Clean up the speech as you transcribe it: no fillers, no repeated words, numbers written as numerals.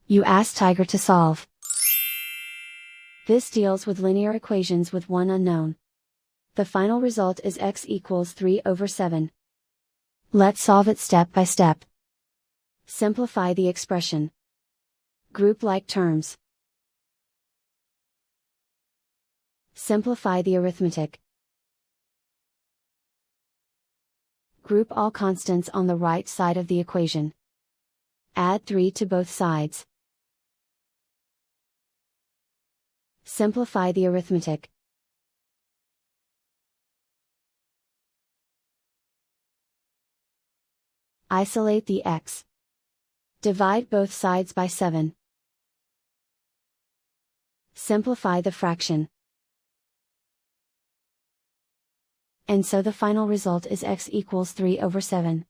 You ask Tiger to solve. This deals with linear equations with one unknown. The final result is x equals 3/7. Let's solve it step by step. Simplify the expression. Group like terms. Simplify the arithmetic. Group all constants on the right side of the equation. Add 3 to both sides. Simplify the arithmetic. Isolate the x. Divide both sides by 7. Simplify the fraction. And so the final result is x equals 3/7.